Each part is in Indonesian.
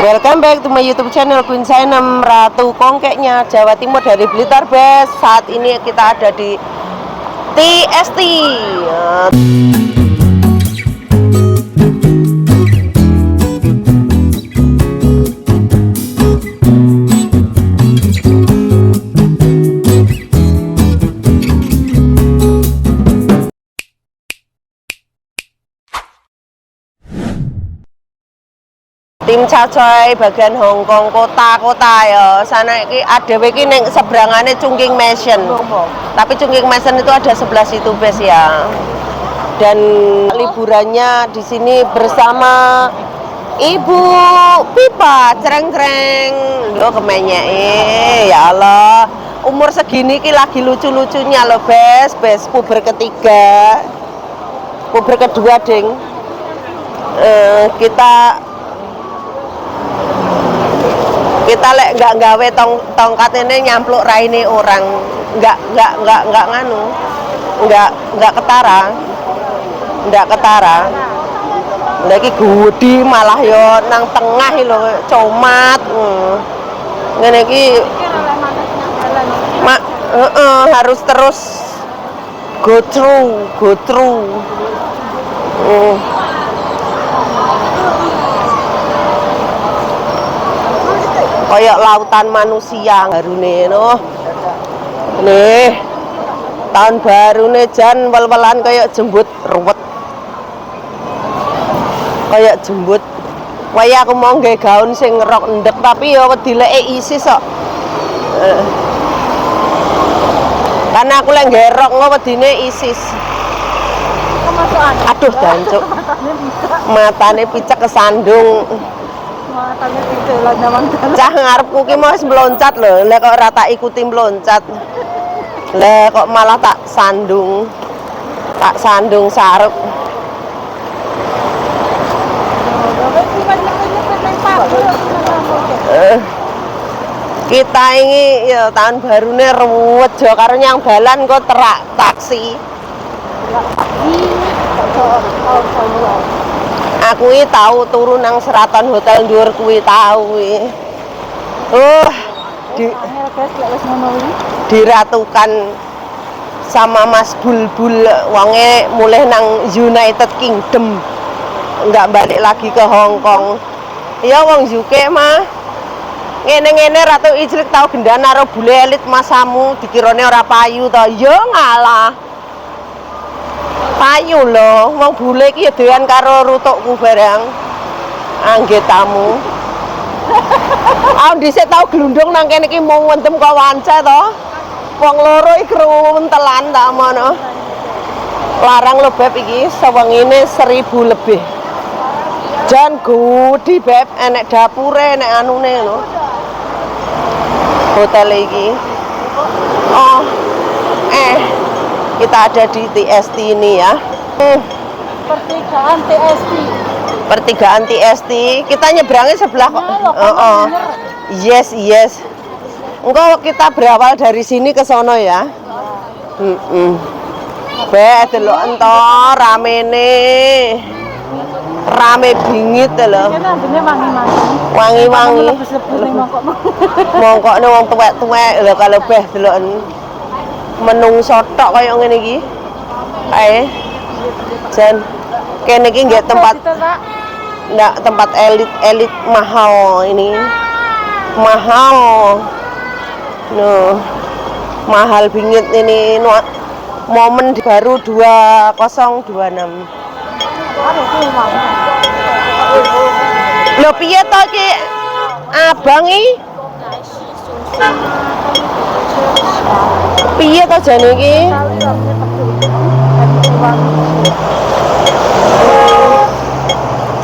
Welcome back to my YouTube channel Queen Sainem Ratu Kongkeknya Jawa Timur dari Blitar Bes. Saat ini kita ada di TST. Tim Cacoy bagian Hongkong kota-kota ya. Sana iki ada iki ning seberangane Chungking Mansion. Tapi Chungking Mansion itu ada sebelah situ Bes ya. Dan liburannya di sini bersama Ibu Pipa cereng-cereng. Yo kemenyek ya Allah. Umur segini ki lagi lucu-lucunya loh Bes. Puber ketiga. Puber kedua ding. Kita lek nggak gawe tongkat ini nyampluk raine orang, nggak nganu, nggak ketara, lagi gudi malah yo nang tengah lo comat, ngene iki harus terus go through. Kayak lautan manusia baru nih nih tahun baru nih jan wel-welan kayak jembut ruwet kayak jembut waya aku mau nggak gaun sing ngerok endek tapi ya dileke ISIS kok karena aku lagi ngerok nggak wedine ISIS aduh dancuk matane picek kesandung cah ngarepku ki mau meloncat lho, lah kok ora tak ikuti meloncat. Lah kok malah tak sandung sarep. Kita ini ya tahun barune ruwet jo karo nyang dalan kok terak taksi. Aku ini tahu turun nang Seraton Hotel Dhuwur kuwi tahu kuwi. Diratukan sama Mas Bulbul wonge mulai nang United Kingdom. Enggak balik lagi ke Hong Kong. Ya wong UK mah ngene-ngene Ratu Ijlik tahu gendana karo bule elit masamu dikirone ora payu to. Ya ngalah. Payu loh, mau bule iki doyan karo rutukku barang. Anggih tamu. Aku dhisik tau glundung nang kene iki mau wentem kok wanca to. Wong loro iki kruntelan ta mono. Larang lho Beb iki sewengine 1000 lebih. Jan gudi Beb, enek dapure, enek anune lho. Hotel iki. Kita ada di TST ini ya. Pertigaan TST. Kita nyebrangnya sebelah kok. Yes. Engko kita berawal dari sini ke sono ya. Delok ento rame bingit lho. Wangi-wangi. Mongkokne wong tuwek-tuwek lho kalau beh delok menungso tok kaya ngene iki. Ae. Jan kene iki nggih tempat elit mahal ini. Mahal. Mahal bingit ini momen baru 2026. Lho piye to iki? Abang iki piye to jane iki?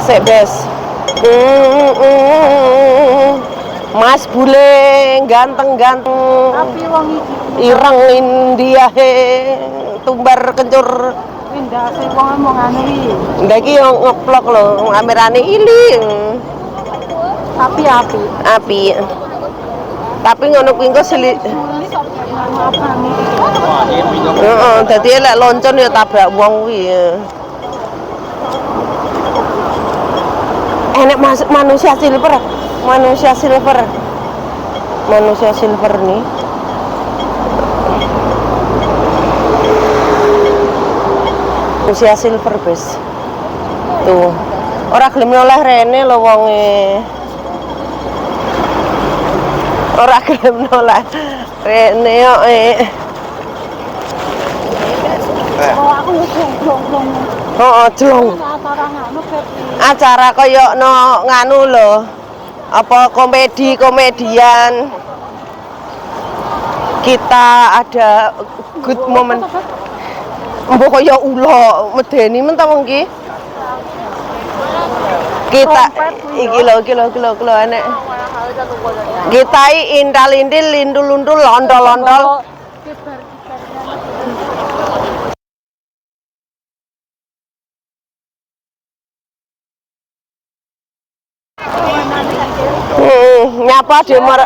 Sik Bes. Mas bule ganteng-ganteng. Tapi wong iki ireng India tumbar kencur. Ndase wong ngomongane iki. Ndak iki yo ngeplok lho, kamerane ili. Api. Tapi ngono kuwi engko dadi lek loncon ya tabrak wong kuwi. Enek manusia silver. Manusia silver. Manusia silver nih. Manusia silver bes. Tuh. Ora gelem noleh rene lho wonge. Ora gelem noleh rene kok Oh, aku jlong-jlong. Oh, jlong. Acara ngono Acara koyo no nganu lho. Apa komedian. Kita ada good moment. Mbok koyo ulo medeni men ta wong ki. Kita iki lho enek. Kita intal-intil lindul-lundul londol-londol. Nyapa demer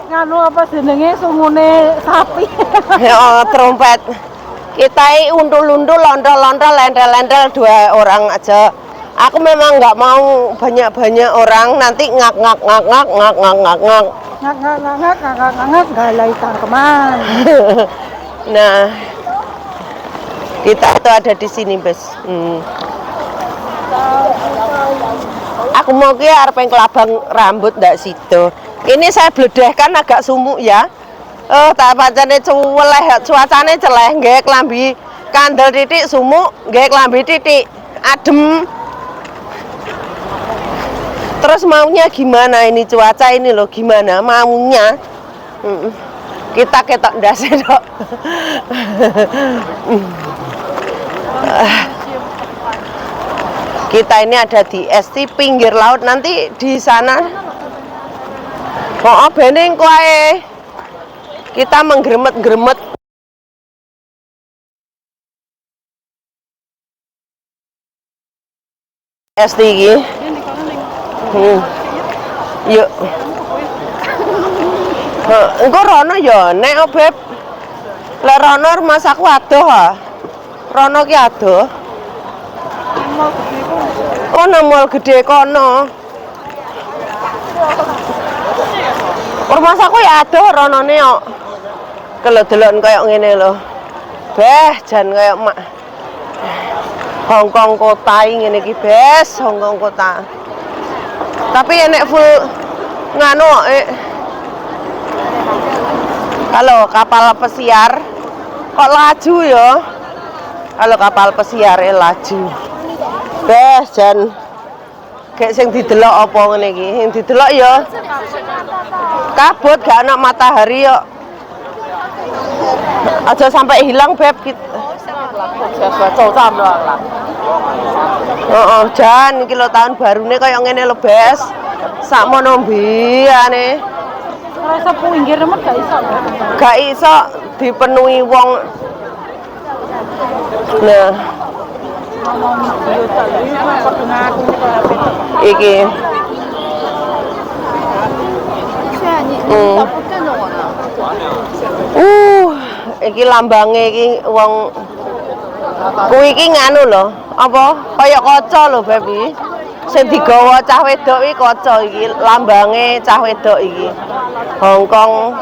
nganu apa jenenge sungune sapi. ya trompet. Kita undul-undul londol-londol lendel-lendel 2 orang aja. Aku memang nggak mau banyak-banyak orang nanti ngak galai tangkeman. Nah, kita itu ada di sini, Bes. Aku mau ki arep kelabang rambut ndak situ. Ini saya bledehkan agak sumuk ya. Tak pancene cuweleh cuacane celeh nggih klambi kandel titik sumuk, nggih klambi titik adem. Terus maunya gimana ini cuaca ini loh gimana maunya? Kita ketok ndase tok. Kita ini ada di ST pinggir laut nanti di sana. Oh, bening kowe. Kita menggremet-gremet. ST iki. Yuk. Engko rono ya nek Beb. Lek rono rumah aku adoh ah. Rono ki adoh. Oh, mall gede kono. Rumah aku ya adoh ronone kok. Kelok-delok koyo ngene lho. Beh, jan koyo mak. Hongkong kota ngene iki, Bes, Hongkong kota. Tapi enek full nganu kalau kapal pesiar kok laju ya. Kalau kapal pesiar laju. Bes jan kayak sing didelok apa ngene iki. Sing didelok ya kabut gak ana matahari kok. Aja sampai hilang Beb gitu. Jan iki lho tahun barune kaya ngene lho, Bes. Sakmono mbiyane. Rasa pinggir remet gak iso. Gak iso dipenuhi wong. Nah. Iki. Iki lambange iki wong kuwi iki nganu lho, apa kaya kaca lho, Baby. Sing digawa cah wedok iki kaca iki, lambange cah wedok iki. Hongkong.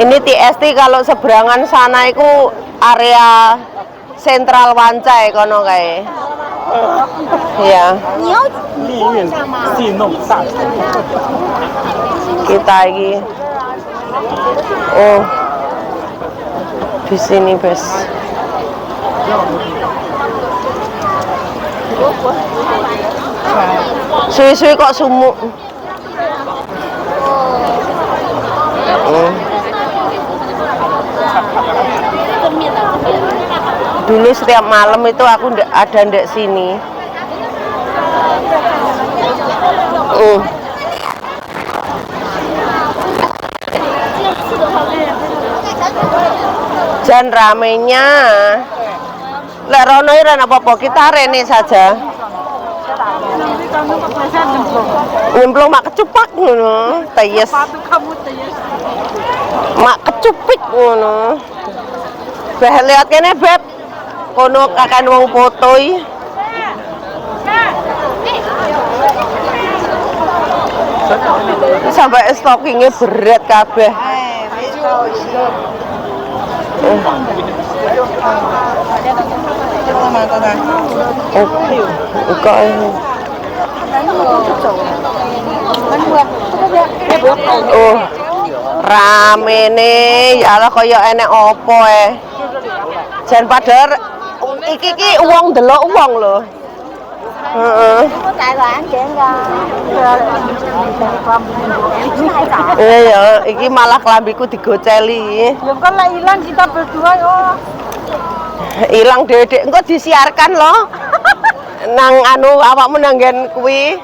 Ini TST kalau seberangan sana itu area sentral Wancai kono kae. Iya. Kita iki. Oh. Di sini, Bes. Suwi-suwi kok sumuk. Dulu setiap malam itu aku ada ndek sini. Jan ramenya. Lek rono ora apa-apa, kita rene saja. Nyemplung mak kecupak ngono, teyes. Mak kecupik ngono. Beh lihat kene, Beb. Kono kakan wong fotoi. Sampai stockingnya berat kabeh. Oh, rame nih, ya Allah kaya enek opo Jan padahal iki uang delok uang lho. Heeh. Iya, iki malah kelambiku digoceli. Ya kan lah hilang kita berdua oh. Hilang dedek engko disiarkan loh. Nang anu awakmu nanggen kuwi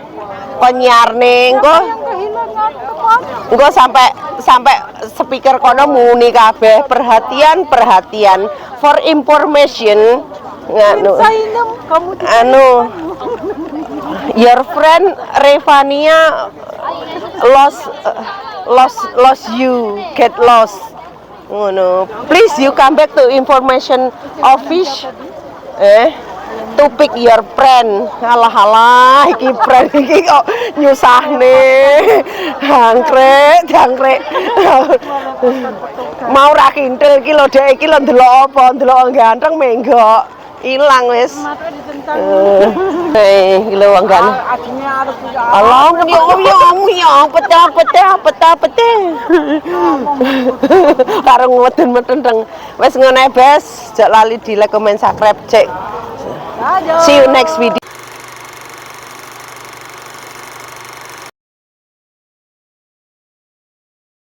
penyiarne engko. Engko sampai speaker kono muni kabeh perhatian for information nganu anu your friend Revania lost you get lost ngono please you come back to information office to pick your friend. Alah iki friend iki kok nyusahne. Jangkrik. Mau ra kintil iki lho dek iki lho ndelok apa? Ndelok ganteng menggok. Ilang wis. Iki lho wong ganteng. Alah yo pecah. Karo ngeden-meden wis ngene bes, jak lali di like, comment, subscribe, cek. See you next video.